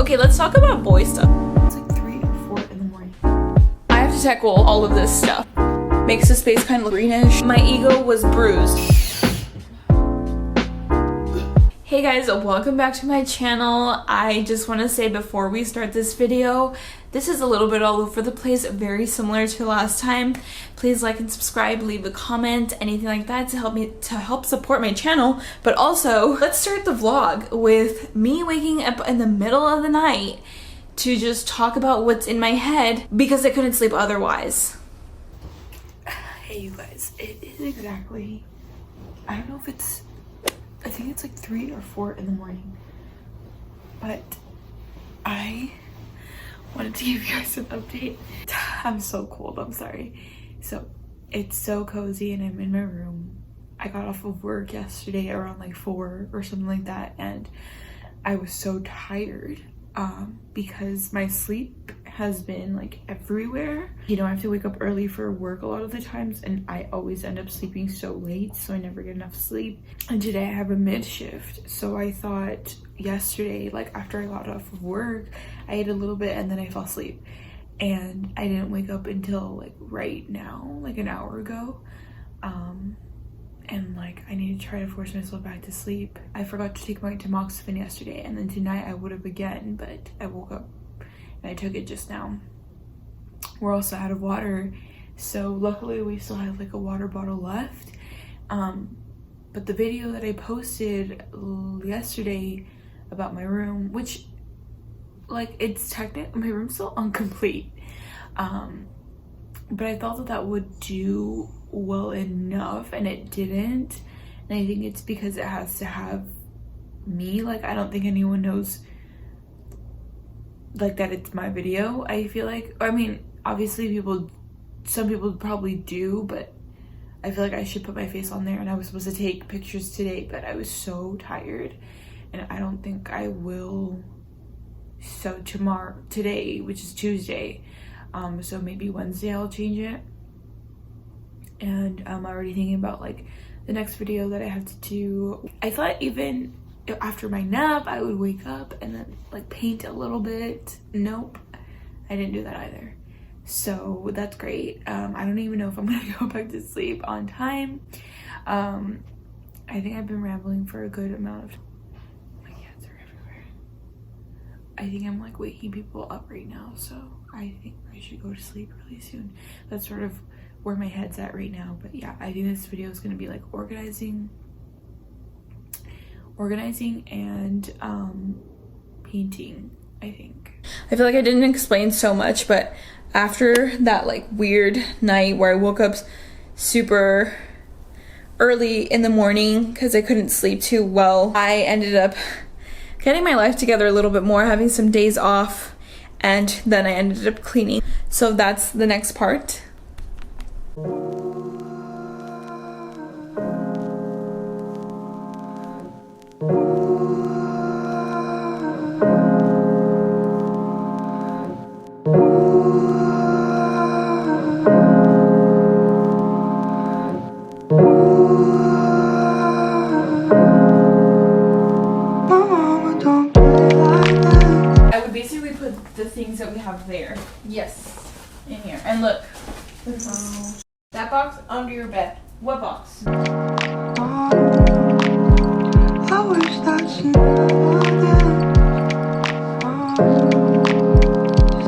Okay, let's talk about boy stuff. It's like 3 or 4 in the morning. I have to tackle all of this stuff. Makes the space kind of greenish. My ego was bruised. Hey guys, welcome back to my channel. I just want to say before we start this video, this is a little bit all over the place, very similar to last time. Please like and subscribe, leave a comment, anything like that to help support my channel. But also, let's start the vlog with me waking up in the middle of the night to just talk about what's in my head because I couldn't sleep otherwise. Hey you guys, it is exactly, I don't know if it's, I think it's like 3 or 4 in the morning, but I wanted to give you guys an update. I'm so cold, I'm sorry. So it's so cozy and I'm in my room. I got off of work yesterday around like 4 or something like that, and I was so tired because my sleep has been like everywhere. You know, I have to wake up early for work a lot of the times, and I always end up sleeping so late, so I never get enough sleep. And today I have a mid shift, so I thought yesterday, like after I got off of work, I ate a little bit and then I fell asleep, and I didn't wake up until like right now, like an hour ago. And like I need to try to force myself back to sleep. I forgot to take my tamoxifen yesterday, and then tonight I would have again, but I woke up and I took it just now. We're also out of water, so luckily we still have like a water bottle left. But the video that I posted yesterday about my room, which like it's technically, my room's still incomplete, but I thought that would do well enough, and it didn't. And I think it's because it has to have me. Like I don't think anyone knows like that it's my video. I feel like, I mean obviously some people probably do, but I feel like I should put my face on there. And I was supposed to take pictures today, but I was so tired and I don't think I will. So today, which is Tuesday, so maybe Wednesday I'll change it. And I'm already thinking about like the next video that I have to do. I thought even after my nap I would wake up and then like paint a little bit. Nope, I didn't do that either, so that's great. I don't even know if I'm gonna go back to sleep on time. I think I've been rambling for a good amount of time. My cats are everywhere. I think I'm like waking people up right now, so I think I should go to sleep really soon. That's sort of where my head's at right now. But yeah, I think this video is going to be like organizing and painting, I think. I feel like I didn't explain so much, but after that like weird night where I woke up super early in the morning because I couldn't sleep too well, I ended up getting my life together a little bit more, having some days off, and then I ended up cleaning. So that's the next part. I would basically put the things that we have there, yes, in here. And look, that box under your bed. What box? I wish that she never did.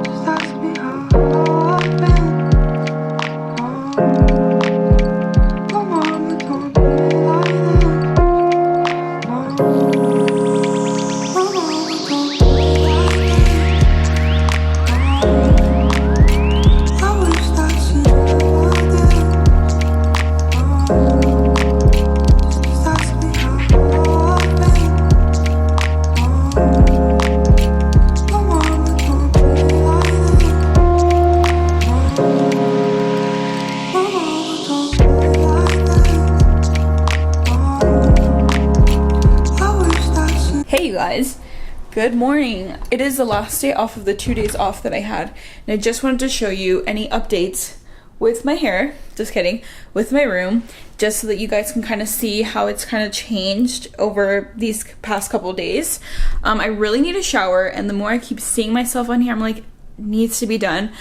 Just ask me how I've been. My mama don't do it like this. My mama don't do it like this. I wish that she never did. Just ask me how I've been. My mama don't do it like this. My mama don't do it like this. I wish that she. Hey you guys, good morning. It is the last day off of the 2 days off that I had, and I just wanted to show you any updates with my hair, just kidding, with my room, just so that you guys can kind of see how it's kind of changed over these past couple days. I really need a shower, and the more I keep seeing myself on here, I'm like, needs to be done.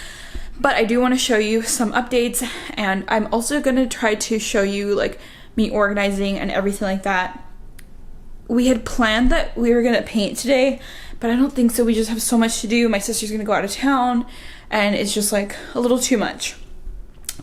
But I do want to show you some updates, and I'm also going to try to show you like me organizing and everything like that. We had planned that we were going to paint today, but I don't think so. We just have so much to do. My sister's going to go out of town, and it's just like a little too much.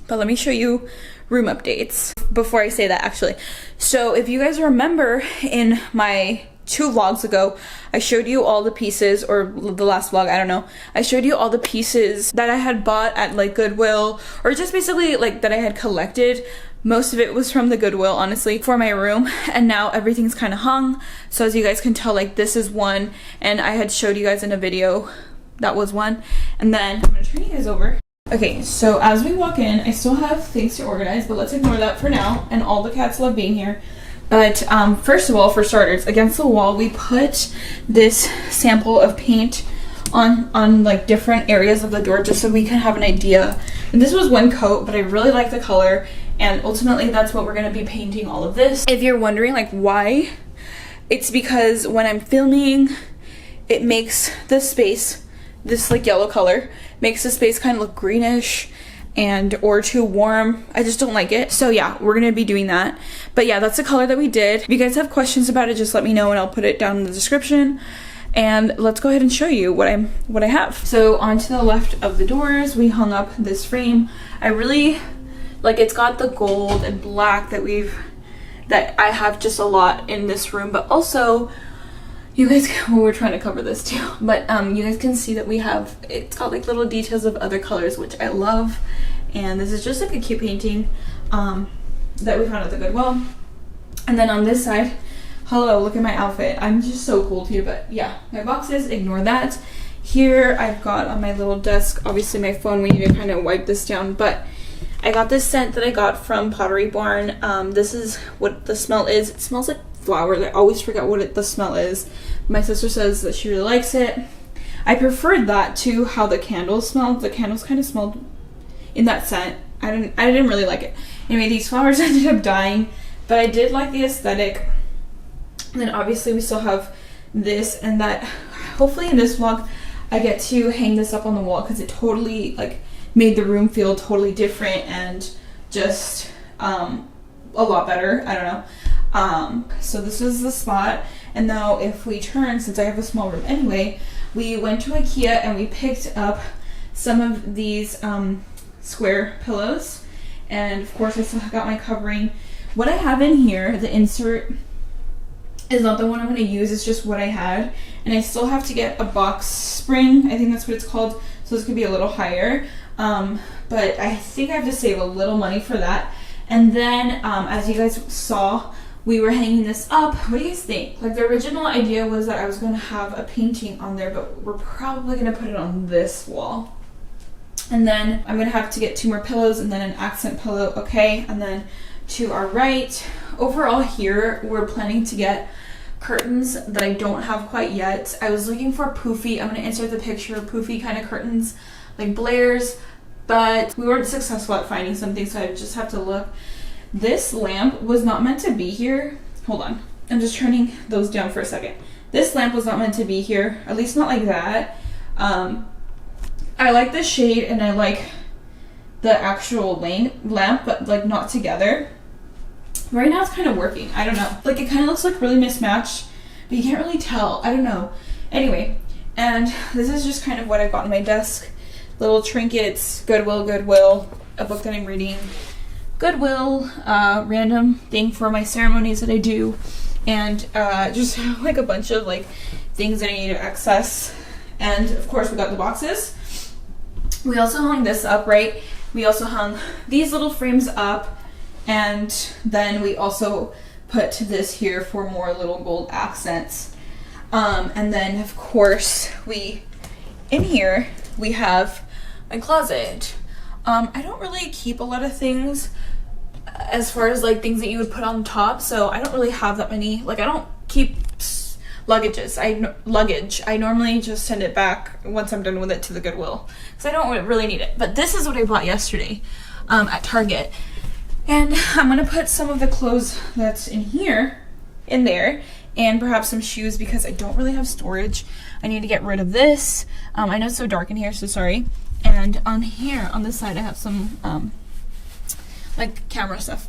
But let me show you room updates before I say that, actually. So if you guys remember, in my 2 vlogs ago, I showed you all the pieces, or the last vlog, I don't know, I showed you all the pieces that I had bought at like Goodwill, or just basically like that I had collected. Most of it was from the Goodwill, honestly, for my room, and now everything's kind of hung. So as you guys can tell, like this is one, and I had showed you guys in a video, that was one. And then I'm gonna turn you guys over. Okay, so as we walk in, I still have things to organize, but let's ignore that for now, and all the cats love being here. But first of all, for starters, against the wall, we put this sample of paint on like different areas of the door, just so we can have an idea. And this was one coat, but I really like the color, and ultimately that's what we're gonna be painting all of this. If you're wondering like why, it's because when I'm filming, it makes the space, this like yellow color, makes the space kind of look greenish and or too warm. I just don't like it. So yeah, we're gonna be doing that. But yeah, that's the color that we did. If you guys have questions about it, just let me know and I'll put it down in the description. And let's go ahead and show you what I have. So onto the left of the doors, we hung up this frame. I really like, it's got the gold and black that I have just a lot in this room, but also you guys, well, we're trying to cover this too, but you guys can see that we have, it's got like little details of other colors, which I love. And this is just like a cute painting that we found at the Goodwill. And then on this side, hello, look at my outfit. I'm just so cold here, but yeah, my boxes, ignore that. Here I've got on my little desk, obviously my phone, we need to kind of wipe this down, but I got this scent that I got from Pottery Barn. This is what the smell is. It smells like flowers. I always forget what the smell is. My sister says that she really likes it. I preferred that to how the candles smelled. The candles kind of smelled in that scent. I didn't really like it. Anyway, these flowers ended up dying, but I did like the aesthetic. And then obviously we still have this and that. Hopefully in this vlog I get to hang this up on the wall, because it totally like made the room feel totally different and just a lot better. I don't know. So this is the spot, and now if we turn, since I have a small room anyway, we went to IKEA and we picked up some of these square pillows, and of course I still got my covering. What I have in here, the insert, is not the one I'm going to use, it's just what I had, and I still have to get a box spring, I think that's what it's called, so this could be a little higher, but I think I have to save a little money for that. And then as you guys saw, we were hanging this up. What do you guys think? Like, the original idea was that I was going to have a painting on there, but we're probably going to put it on this wall. And then I'm going to have to get 2 more pillows and then an accent pillow, okay? And then to our right, overall here, we're planning to get curtains that I don't have quite yet. I was looking for poofy. I'm going to insert the picture of poofy kind of curtains, like Blair's, but we weren't successful at finding something, so I just have to look. This lamp was not meant to be here. Hold on. I'm just turning those down for a second. This lamp was not meant to be here, at least not like that. I like the shade and I like the actual lamp, but like not together. Right now it's kind of working. I don't know. Like, it kind of looks like really mismatched, but you can't really tell. I don't know. Anyway, and this is just kind of what I've got on my desk. Little trinkets, Goodwill, a book that I'm reading, Goodwill, random thing for my ceremonies that I do, and just like a bunch of like things that I need to access. And of course we got the boxes. We also hung this up, right? We also hung these little frames up, and then we also put this here for more little gold accents. And then of course in here we have my closet. I don't really keep a lot of things as far as like things that you would put on top, so I don't really have that many. Like, I don't keep luggage. I normally just send it back once I'm done with it to the Goodwill, because I don't really need it. But this is what I bought yesterday. at Target. And I'm gonna put some of the clothes that's in here in there, and perhaps some shoes because I don't really have storage. I need to get rid of this. I know it's so dark in here, so sorry. And on here, on this side, I have some like camera stuff.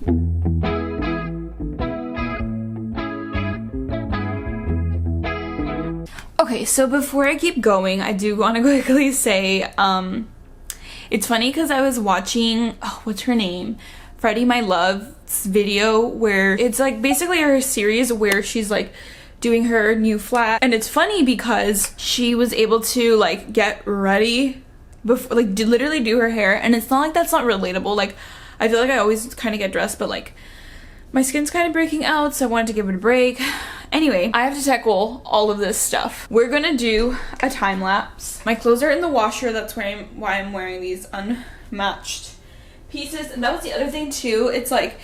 Okay, so before I keep going, I do want to quickly say, it's funny because I was watching, oh, what's her name? Freddie My Love's video where it's like basically her series where she's like doing her new flat, and it's funny because she was able to like get ready before, like literally do her hair, and it's not like that's not relatable. Like I feel like I always kind of get dressed, but like my skin's kind of breaking out, so I wanted to give it a break. Anyway, I have to tackle all of this stuff. We're gonna do a time lapse. My clothes are in the washer, that's why I'm wearing these unmatched pieces. And that was the other thing too, it's like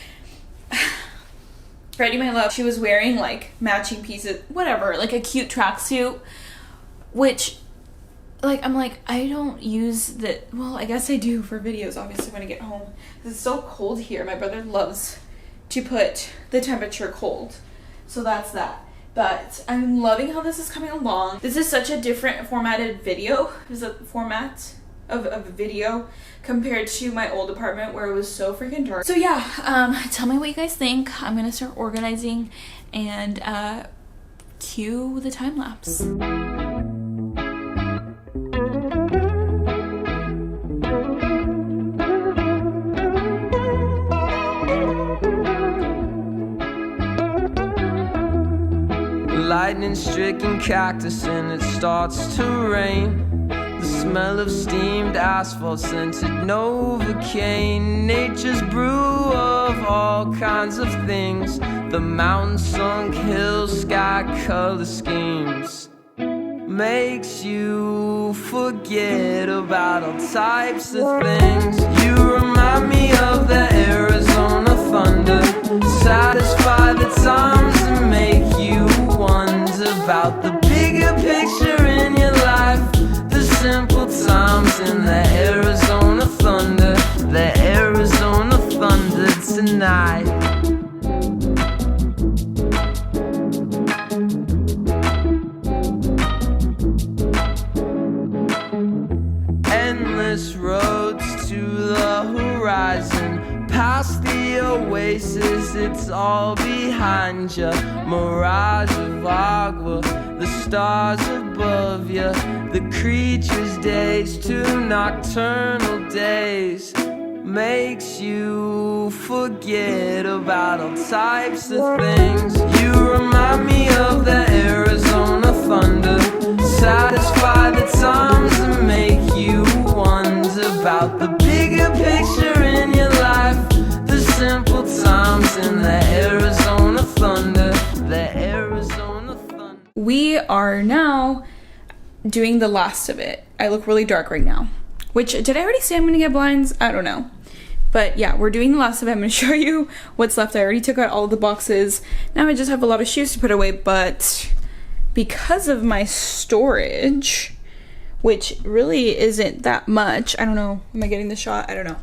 Freddie My Love, she was wearing like matching pieces, whatever, like a cute tracksuit, which like I'm like, I don't use that. Well, I guess I do for videos obviously when I get home. It's so cold here. My brother loves to put the temperature cold, so that's that. But I'm loving how this is coming along. This is such a different formatted video. This is a format of a video compared to my old apartment where it was so freaking dark. So yeah, tell me what you guys think. I'm gonna start organizing and cue the time lapse. Lightning-stricken cactus and it starts to rain. The smell of steamed asphalt scented Novocaine. Nature's brew of all kinds of things. The mountain-sunk hills, sky-color schemes. Makes you forget about all types of things. You remind me of the Arizona thunder. Satisfy the times and make you wonder about the bigger picture in your life. The simple times in the Arizona thunder. The Arizona thunder tonight. Endless roads to the horizon, past the oasis, it's all behind you. Mirage of agua, the stars above you, the creature's days to nocturnal days. Makes you forget about all types of things. You remind me of the Arizona thunder. Satisfy the times and make you wonder about the bigger picture in your life. The simple times in the Arizona thunder. The Arizona thunder. We are now doing the last of it. I look really dark right now. Which, did I already say I'm gonna get blinds? I don't know. But yeah, we're doing the last of it. I'm gonna show you what's left. I already took out all of the boxes. Now I just have a lot of shoes to put away, but because of my storage, which really isn't that much, I don't know, am I getting the shot? I don't know.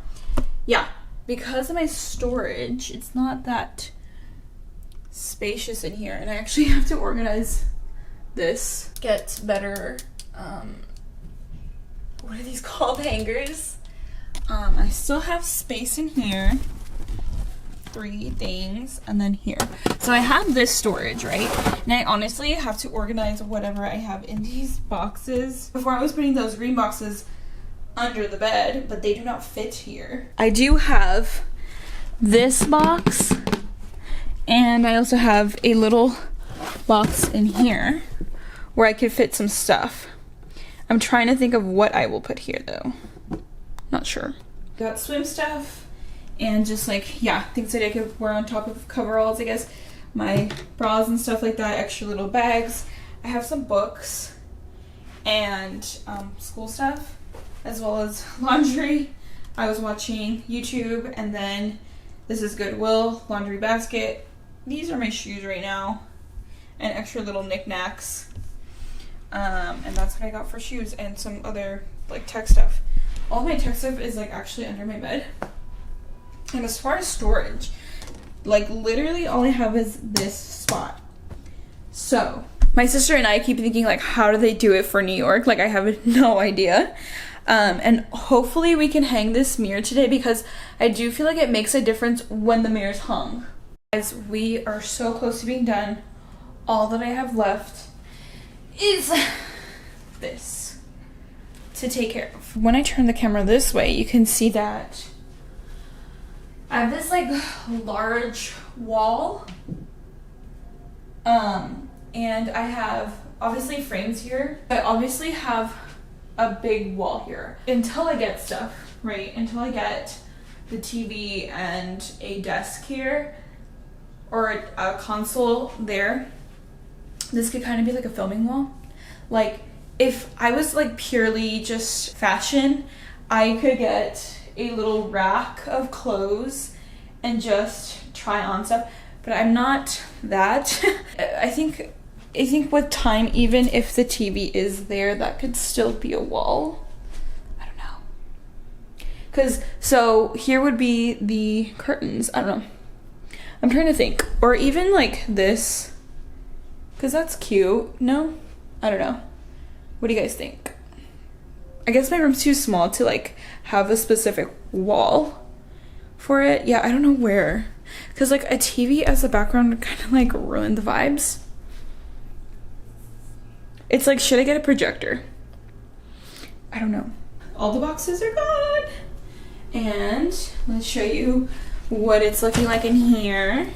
Yeah, because of my storage, it's not that spacious in here, and I actually have to organize this. Get better, what are these called? Hangers. I still have space in here. 3 things, and then here. So I have this storage, right? And I honestly have to organize whatever I have in these boxes. Before I was putting those green boxes under the bed, but they do not fit here. I do have this box, and I also have a little box in here where I could fit some stuff. I'm trying to think of what I will put here though. Not sure. Got swim stuff and just like, yeah, things that I could wear on top of coveralls, I guess. My bras and stuff like that, extra little bags. I have some books and school stuff, as well as laundry. I was watching YouTube, and then this is Goodwill, laundry basket. These are my shoes right now, and extra little knickknacks. And that's what I got for shoes, and some other like tech stuff. All my tech stuff is like actually under my bed. And as far as storage, like literally all I have is this spot. So my sister and I keep thinking like, how do they do it for New York? Like I have no idea. And hopefully we can hang this mirror today because I do feel like it makes a difference when the mirror's hung. Guys, we are so close to being done. All that I have left is this to take care of. When I turn the camera this way, you can see that I have this like large wall. And I have obviously frames here. I obviously have a big wall here until I get stuff, right? Until I get the TV and a desk here or a console there. This could kind of be like a filming wall. Like if I was like purely just fashion, I could get a little rack of clothes and just try on stuff, but I'm not that. I think with time, even if the TV is there, that could still be a wall. I don't know. So here would be the curtains. I don't know. I'm trying to think. Or even like this, because that's cute. No? I don't know. What do you guys think? I guess my room's too small to like have a specific wall for it. Yeah, I don't know where. Because like a TV as a background would kind of like ruin the vibes. It's like, should I get a projector? I don't know. All the boxes are gone. And let's show you what it's looking like in here.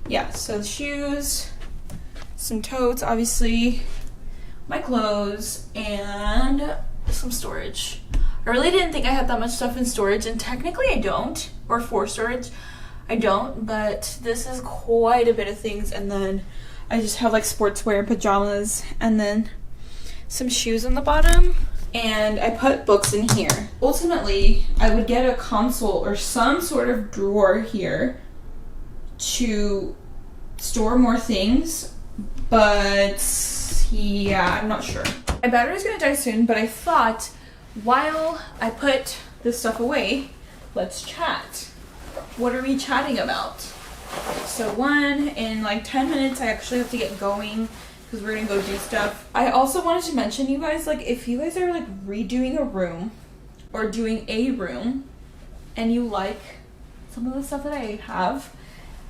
Yeah, so shoes, some totes, obviously, my clothes, and some storage. I really didn't think I had that much stuff in storage, and technically I don't, or for storage, I don't, but this is quite a bit of things, and then I just have like sportswear, pajamas, and then some shoes on the bottom. And I put books in here. Ultimately, I would get a console or some sort of drawer here to store more things. But yeah, I'm not sure. My battery's gonna die soon, but I thought while I put this stuff away, let's chat. What are we chatting about? So in like 10 minutes, I actually have to get going because we're gonna go do stuff. I also wanted to mention, you guys, like if you guys are like redoing a room or doing a room and you like some of the stuff that I have,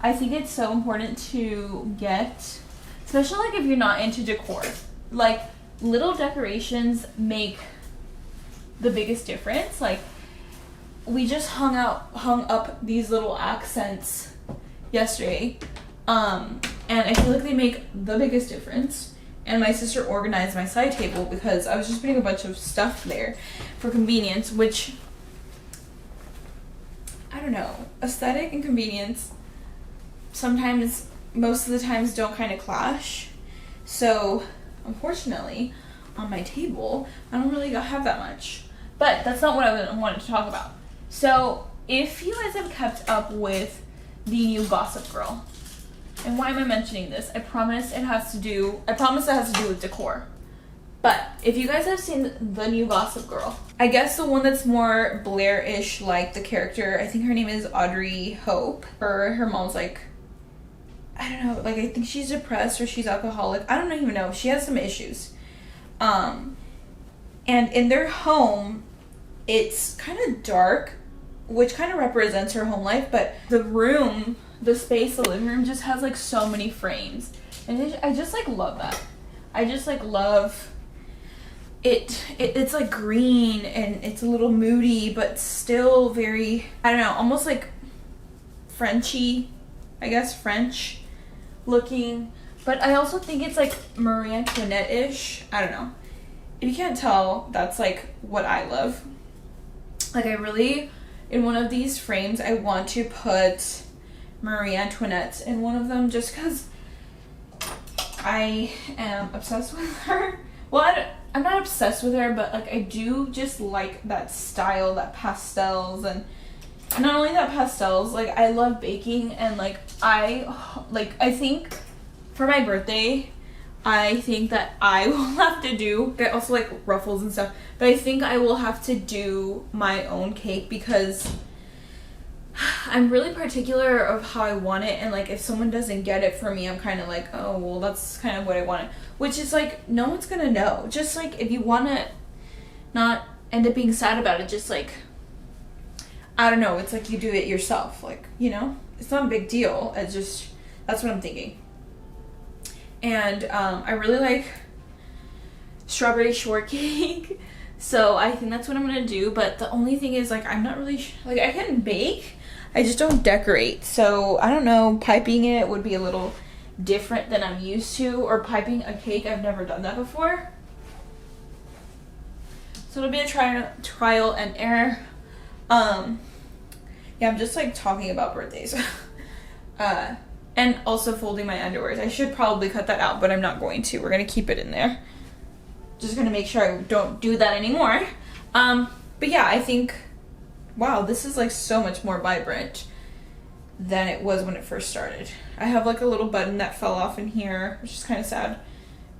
I think it's so important to get, especially like if you're not into decor, like little decorations make the biggest difference. Like we just hung up these little accents yesterday, and I feel like they make the biggest difference. And my sister organized my side table because I was just putting a bunch of stuff there for convenience, which I don't know, aesthetic and convenience sometimes, most of the times, don't kind of clash. So unfortunately on my table I don't really have that much, but that's not what I wanted to talk about. So if you guys have kept up with the new Gossip Girl, and why am I mentioning this? I promise it has to do with decor. But if you guys have seen the new Gossip Girl, I guess the one that's more Blair-ish, like the character, I think her name is Audrey Hope, or her mom's like, I don't know, like I think she's depressed or she's alcoholic. I don't even know. She has some issues. And in their home, it's kind of dark, which kind of represents her home life, but the room, the space, the living room just has like so many frames. And I just like love that. I just like love it. It's like green and it's a little moody, but still very, I don't know, almost like Frenchy, I guess, French looking. But I also think it's like Marie Antoinette-ish. I don't know. If you can't tell, that's like what I love. Like I really, in one of these frames, I want to put Marie Antoinette in one of them just because I am obsessed with her. Well, I'm not obsessed with her, but like I do just like that style, that pastels, and not only that pastels, like I love baking, and like I think for my birthday, I think that I will have to do, I also like ruffles and stuff, but I think I will have to do my own cake because I'm really particular of how I want it, and like if someone doesn't get it for me, I'm kind of like, oh well, that's kind of what I wanted, which is like no one's gonna know. Just like if you want to not end up being sad about it, just like, I don't know, it's like you do it yourself, like, you know, it's not a big deal. It's just, that's what I'm thinking. And I really like strawberry shortcake, so I think that's what I'm gonna do. But the only thing is, like, I'm not really like, I can bake, I just don't decorate. So I don't know, piping it would be a little different than I'm used to, or piping a cake, I've never done that before. So it'll be a trial and error. Yeah, I'm just like talking about birthdays. And also folding my underwears. I should probably cut that out, but I'm not going to. We're gonna keep it in there. Just gonna make sure I don't do that anymore. But yeah, I think, wow, this is like so much more vibrant than it was when it first started. I have like a little button that fell off in here, which is kind of sad.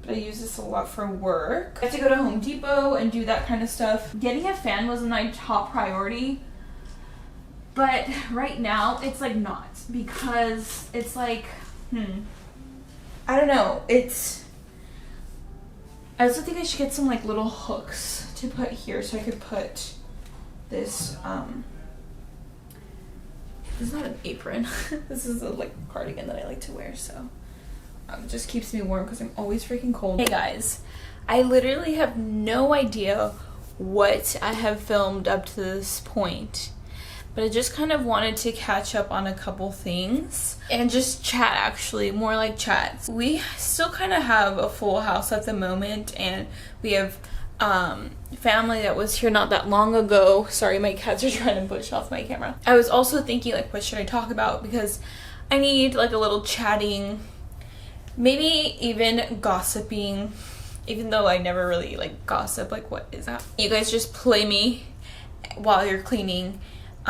But I use this a lot for work. I have to go to Home Depot and do that kind of stuff. Getting a fan was my top priority. But right now, it's like not, because it's like, I don't know, it's, I also think I should get some like little hooks to put here, so I could put this, this is not an apron, this is a like cardigan that I like to wear, so it just keeps me warm because I'm always freaking cold. Hey guys, I literally have no idea what I have filmed up to this point. But I just kind of wanted to catch up on a couple things and just chat, actually, more like chats. We still kind of have a full house at the moment, and we have family that was here not that long ago. Sorry, my cats are trying to push off my camera. I was also thinking, like, what should I talk about? Because I need like a little chatting, maybe even gossiping, even though I never really like gossip. Like, what is that? You guys just play me while you're cleaning.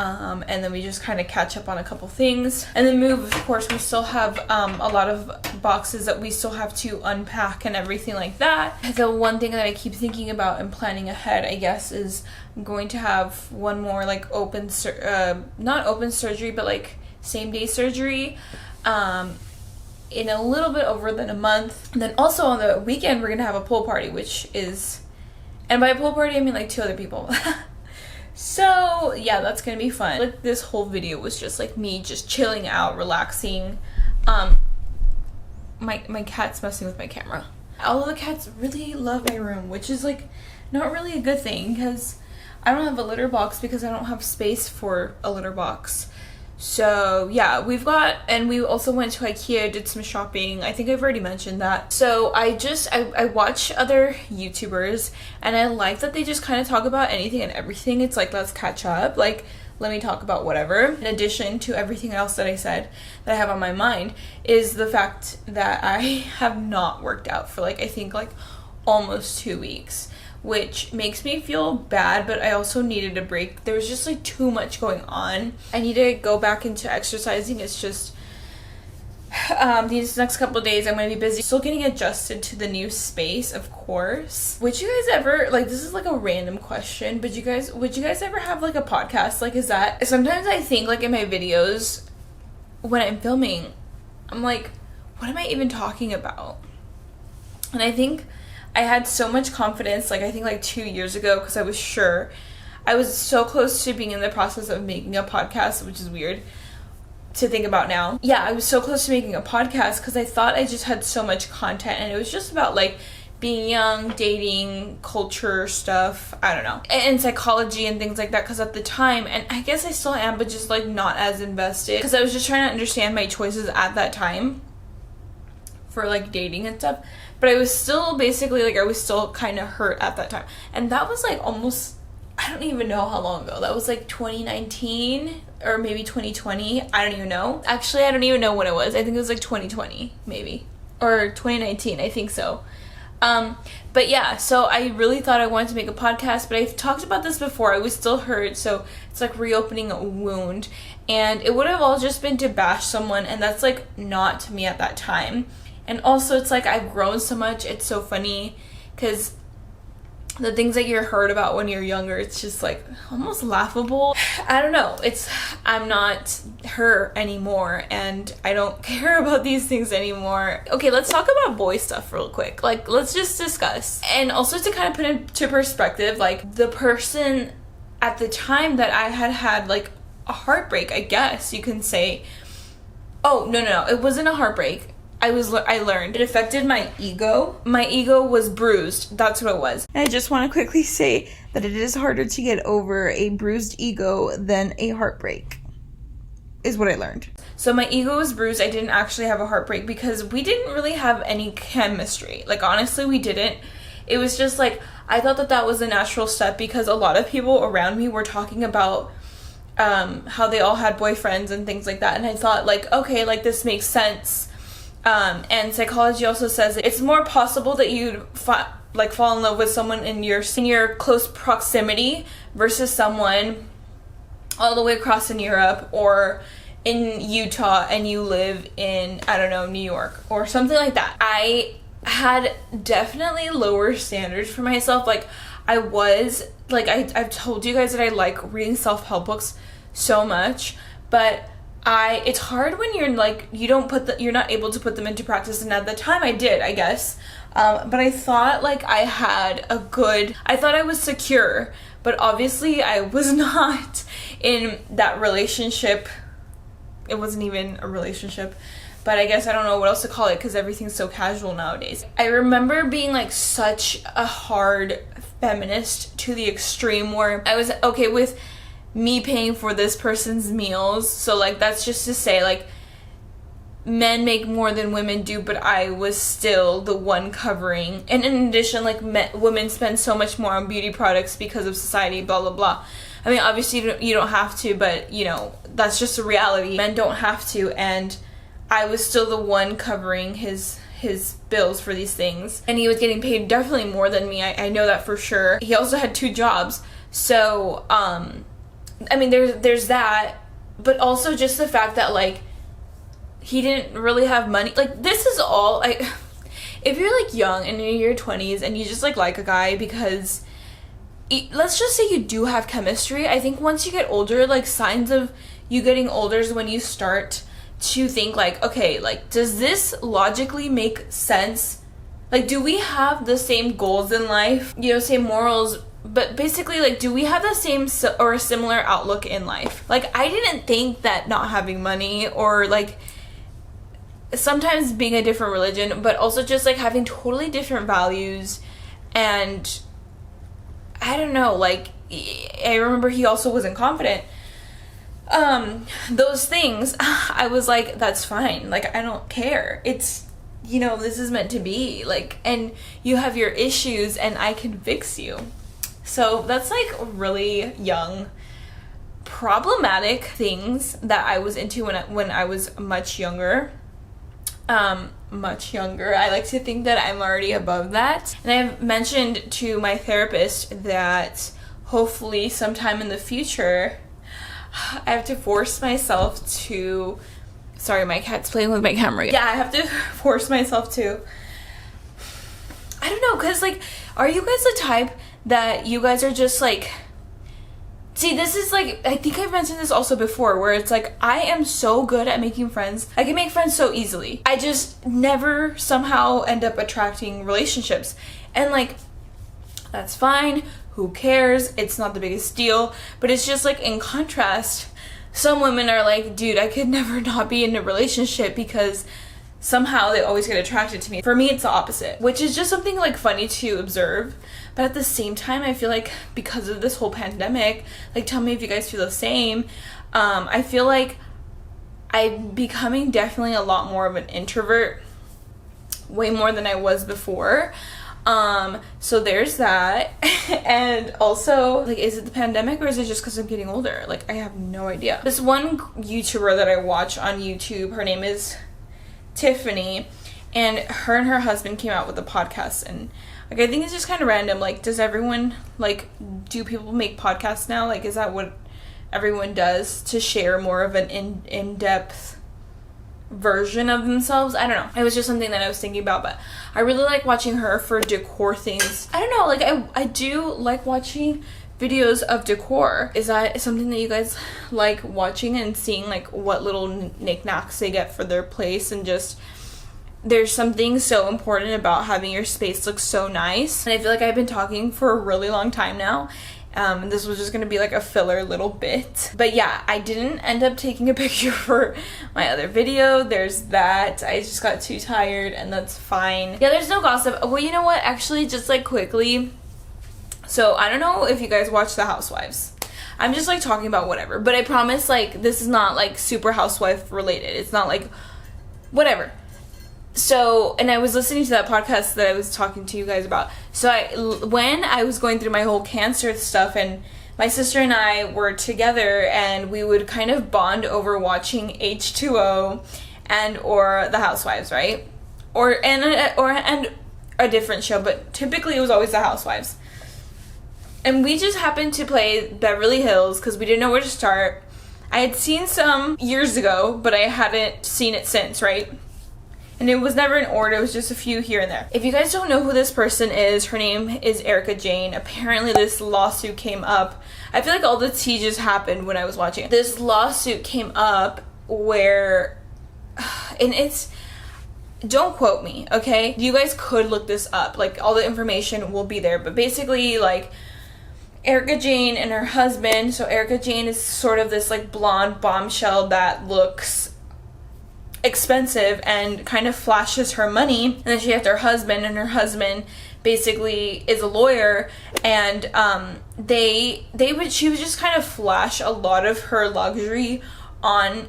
And then we just kind of catch up on a couple things, and then move. Of course, we still have a lot of boxes that we still have to unpack and everything like that. The one thing that I keep thinking about and planning ahead, I guess, is I'm going to have one more like not open surgery, but like same day surgery in a little bit over than a month. And then also on the weekend, we're gonna have a pool party, which is, and by a pool party I mean like 2 other people. So yeah, that's gonna be fun. Like, this whole video was just like me just chilling out, relaxing. My cat's messing with my camera. All of the cats really love my room, which is like not really a good thing, because I don't have a litter box because I don't have space for a litter box. So yeah, we also went to IKEA, did some shopping. I think I've already mentioned that. So I watch other YouTubers, and I like that they just kind of talk about anything and everything. It's like, let's catch up. Like, let me talk about whatever. In addition to everything else that I said that I have on my mind, is the fact that I have not worked out for like, I think like almost 2 weeks. Which makes me feel bad, but I also needed a break. There was just like too much going on. I need to go back into exercising. It's just these next couple of days I'm gonna be busy. Still getting adjusted to the new space, of course. Would you guys ever, like, this is like a random question, but would you guys ever have like a podcast? Like, is that, sometimes I think like in my videos when I'm filming, I'm like, what am I even talking about? And I think I had so much confidence, like I think like 2 years ago, because I was sure. I was so close to being in the process of making a podcast, which is weird to think about now. Yeah, I was so close to making a podcast because I thought I just had so much content, and it was just about like being young, dating, culture stuff, I don't know, and psychology and things like that, because at the time, and I guess I still am, but just like not as invested, because I was just trying to understand my choices at that time for like dating and stuff. But I was still basically like, I was still kind of hurt at that time. And that was like almost, I don't even know how long ago. That was like 2019 or maybe 2020. I don't even know. Actually, I don't even know when it was. I think it was like 2020 maybe. Or 2019, I think so. But yeah, so I really thought I wanted to make a podcast, but I've talked about this before. I was still hurt, so it's like reopening a wound. And it would have all just been to bash someone, and that's like not me at that time. And also, it's like I've grown so much. It's so funny because the things that you're heard about when you're younger, it's just like almost laughable. I don't know, I'm not her anymore and I don't care about these things anymore. Okay, let's talk about boy stuff real quick. Like, let's just discuss. And also to kind of put into perspective, like the person at the time that I had like a heartbreak, I guess you can say. Oh, no, it wasn't a heartbreak. I learned it affected my ego. My ego was bruised. That's what it was. And I just want to quickly say that it is harder to get over a bruised ego than a heartbreak, is what I learned. So my ego was bruised. I didn't actually have a heartbreak because we didn't really have any chemistry. Like, honestly, we didn't. It was just like, I thought that was a natural step because a lot of people around me were talking about how they all had boyfriends and things like that. And I thought, like, okay, like, this makes sense. And psychology also says it's more possible that you'd fall in love with someone in your close proximity versus someone all the way across in Europe or in Utah and you live in, I don't know, New York or something like that. I had definitely lower standards for myself. Like, I was, like, I've told you guys that I like reading self-help books so much, but it's hard when you're like, you're not able to put them into practice, and at the time I did, I guess. But I thought like I thought I was secure, but obviously I was not in that relationship. It wasn't even a relationship, but I guess I don't know what else to call it because everything's so casual nowadays. I remember being like such a hard feminist to the extreme where I was okay with me paying for this person's meals. So like, that's just to say, like, men make more than women do, but I was still the one covering. And in addition, like, women spend so much more on beauty products because of society, blah blah blah. I mean, obviously you don't have to, but you know, that's just a reality. Men don't have to, and I was still the one covering his bills for these things, and he was getting paid definitely more than me. I know that for sure. He also had 2 jobs, so I mean, there's that, but also just the fact that, like, he didn't really have money. Like, this is all, like, if you're, like, young and in your 20s and you just, like a guy because, let's just say you do have chemistry, I think once you get older, like, signs of you getting older is when you start to think, like, okay, like, does this logically make sense? Like, do we have the same goals in life? You know, same morals? But basically, like, do we have the same or a similar outlook in life? Like, I didn't think that not having money or, like, sometimes being a different religion, but also just, like, having totally different values. And I don't know, like, I remember he also wasn't confident. Those things, I was like, that's fine. Like, I don't care. It's, you know, this is meant to be. Like, and you have your issues and I can fix you. So that's like really young, problematic things that I was into when I was much younger. Much younger. I like to think that I'm already above that. And I've mentioned to my therapist that hopefully sometime in the future, I have to force myself to... Sorry, my cat's playing with my camera. Yeah, I have to force myself to... I don't know, because, like, are you guys the type that you guys are just, like... See, this is, like, I think I've mentioned this also before, where it's, like, I am so good at making friends. I can make friends so easily. I just never somehow end up attracting relationships. And, like, that's fine. Who cares? It's not the biggest deal. But it's just, like, in contrast, some women are like, dude, I could never not be in a relationship because somehow they always get attracted to me. For me, it's the opposite, which is just something, like, funny to observe. But at the same time, I feel like because of this whole pandemic, like, tell me if you guys feel the same, I feel like I'm becoming definitely a lot more of an introvert, way more than I was before. So there's that. And also, like, is it the pandemic or is it just because I'm getting older? Like, I have no idea. This one YouTuber that I watch on YouTube, her name is Tiffany, and her husband came out with a podcast, and, like, I think it's just kind of random. Like, does everyone, like, do people make podcasts now? Like, is that what everyone does to share more of an in-depth version of themselves. I don't know. It was just something that I was thinking about, but I really like watching her for decor things. I don't know, like I do like watching videos of decor. Is that something that you guys like watching and seeing, like what little knickknacks they get for their place? And just there's something so important about having your space look so nice. And I feel like I've been talking for a really long time now. This was just gonna be like a filler little bit, but yeah, I didn't end up taking a picture for my other video. There's that. I just got too tired, and that's fine. Yeah, there's no gossip. Well, you know what, actually, just like quickly, so I don't know if you guys watch The Housewives. I'm just like talking about whatever, but I promise, like, this is not like super housewife related. It's not like whatever. So, and I was listening to that podcast that I was talking to you guys about. So when I was going through my whole cancer stuff, and my sister and I were together, and we would kind of bond over watching H2O and or The Housewives, right? Or a different show, but typically it was always The Housewives. And we just happened to play Beverly Hills because we didn't know where to start. I had seen some years ago, but I hadn't seen it since, right? And it was never in order, it was just a few here and there. If you guys don't know who this person is, her name is Erica Jane. Apparently this lawsuit came up. I feel like all the tea just happened when I was watching it. This lawsuit came up where, and it's, don't quote me, okay? You guys could look this up. Like, all the information will be there. But basically, like, Erica Jane and her husband, so Erica Jane is sort of this like blonde bombshell that looks expensive and kind of flashes her money, and then she has her husband, and her husband basically is a lawyer, and she would just kind of flash a lot of her luxury on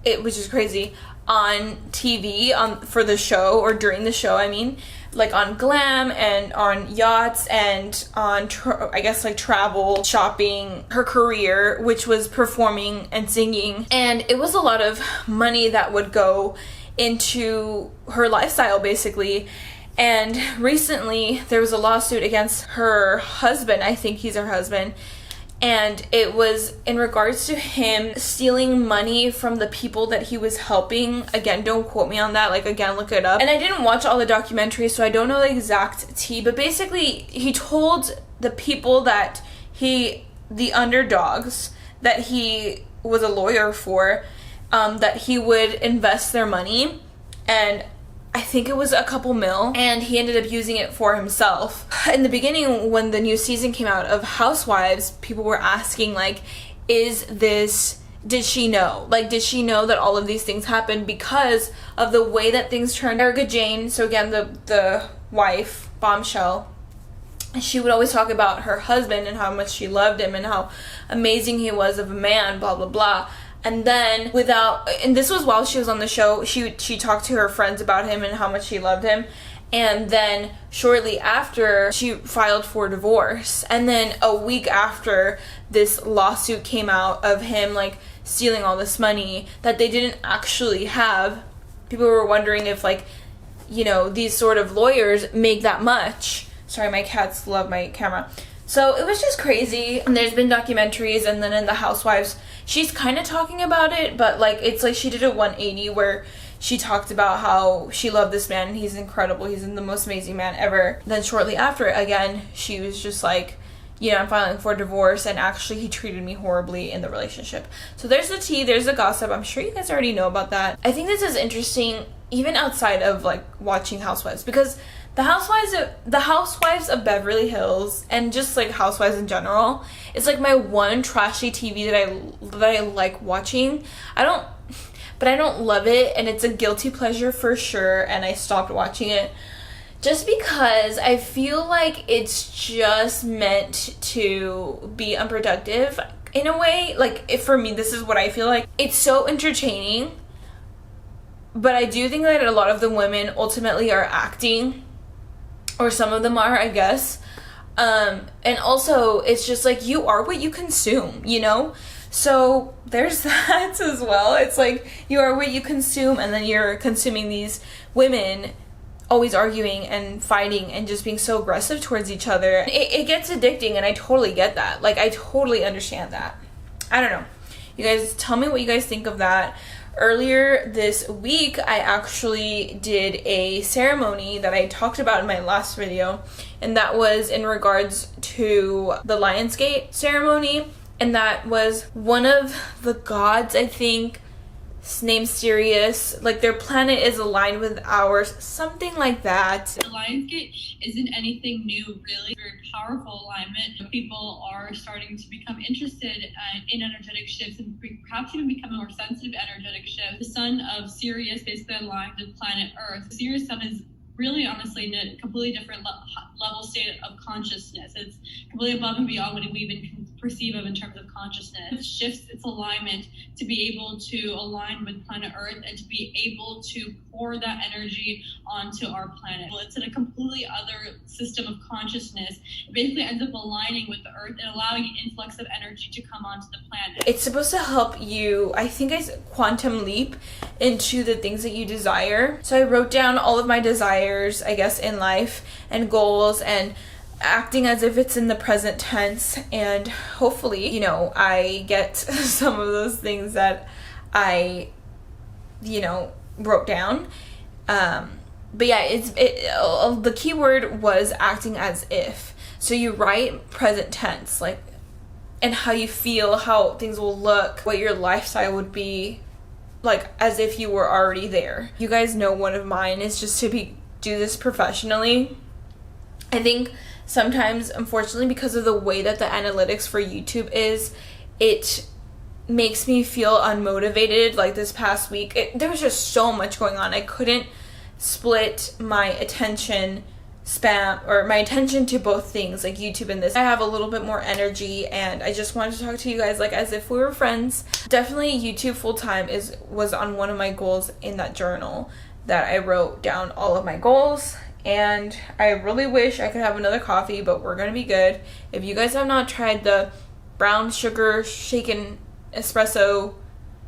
it, which is crazy, on TV for the show, or during the show, I mean, like on glam and on yachts and on I guess like travel, shopping, her career, which was performing and singing. And it was a lot of money that would go into her lifestyle basically. And recently there was a lawsuit against her husband. I think he's her husband. And it was in regards to him stealing money from the people that he was helping. Again, don't quote me on that. Like, again, look it up. And I didn't watch all the documentaries, so I don't know the exact tea. But basically, he told the people that the underdogs that he was a lawyer for, that he would invest their money. And I think it was a couple mil, and he ended up using it for himself. In the beginning, when the new season came out of Housewives, people were asking, like, did she know? Like, did she know that all of these things happened because of the way that things turned? Erica Jane, so again, the wife, bombshell, she would always talk about her husband and how much she loved him and how amazing he was of a man, blah, blah, blah. And then and this was while she was on the show, she talked to her friends about him and how much she loved him. And then shortly after, she filed for divorce. And then a week after, this lawsuit came out of him like stealing all this money that they didn't actually have. People were wondering if, like, you know, these sort of lawyers make that much. Sorry, my cats love my camera. So it was just crazy. And there's been documentaries, and then in The Housewives, she's kind of talking about it, but like it's like she did a 180 where she talked about how she loved this man and he's incredible, he's the most amazing man ever. Then shortly after, again, she was just like, you know, I'm filing for divorce, and actually he treated me horribly in the relationship. So there's the tea, there's the gossip. I'm sure you guys already know about that. I think this is interesting even outside of like watching Housewives, because The Housewives of Beverly Hills, and just like Housewives in general, it's like my one trashy TV that I like watching. I don't love it, and it's a guilty pleasure for sure, and I stopped watching it just because I feel like it's just meant to be unproductive in a way. Like, for me, this is what I feel like. It's so entertaining, but I do think that a lot of the women ultimately are acting, or some of them are, I guess. And also, it's just like, you are what you consume, you know? So there's that as well. It's like, you are what you consume, and then you're consuming these women always arguing and fighting and just being so aggressive towards each other. It gets addicting, and I totally get that. Like, I totally understand that. I don't know. You guys, tell me what you guys think of that. Earlier this week, I actually did a ceremony that I talked about in my last video, and that was in regards to the Lionsgate ceremony, and that was one of the gods, I think, named Sirius, like their planet is aligned with ours, something like that. The Lionsgate isn't anything new, really. Very powerful alignment. People are starting to become interested in energetic shifts and perhaps even becoming more sensitive to energetic shifts. The sun of Sirius basically aligned with planet Earth. Sirius sun is really, honestly, in a completely different level state of consciousness. It's completely above and beyond what we even can perceive of in terms of consciousness. It shifts its alignment to be able to align with planet Earth and to be able to pour that energy onto our planet. Well, it's in a completely other system of consciousness. It basically ends up aligning with the Earth and allowing an influx of energy to come onto the planet. It's supposed to help you, I think, quantum leap into the things that you desire. So I wrote down all of my desires, I guess, in life and goals, and acting as if it's in the present tense, and hopefully, you know, I get some of those things that I, you know, wrote down. But yeah, the key word was acting as if. So you write present tense, like, and how you feel, how things will look, what your lifestyle would be, like as if you were already there. You guys know one of mine is just to do this professionally. I think sometimes, unfortunately, because of the way that the analytics for YouTube is, it makes me feel unmotivated. Like this past week, there was just so much going on. I couldn't split my attention to both things, like YouTube and this. I have a little bit more energy, and I just wanted to talk to you guys like as if we were friends. Definitely YouTube full-time was on one of my goals in that journal that I wrote down all of my goals. And I really wish I could have another coffee, but we're gonna be good. If you guys have not tried the brown sugar shaken espresso,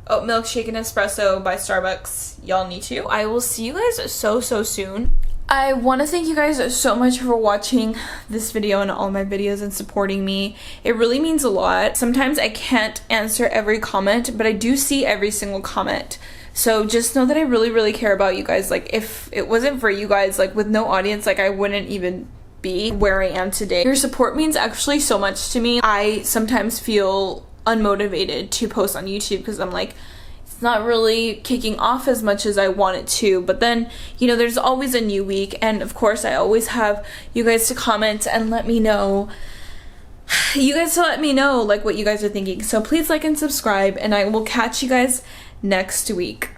oat milk shaken espresso by Starbucks, y'all need to. I will see you guys so soon. I want to thank you guys so much for watching this video and all my videos and supporting me. It really means a lot. Sometimes I can't answer every comment, but I do see every single comment. So just know that I really care about you guys. Like, if it wasn't for you guys, like with no audience, like I wouldn't even be where I am today. Your support means actually so much to me. I sometimes feel unmotivated to post on YouTube because I'm like, it's not really kicking off as much as I want it to. But then, you know, there's always a new week, and of course I always have you guys to comment and let me know. You guys to let me know like what you guys are thinking. So please like and subscribe, and I will catch you guys next week.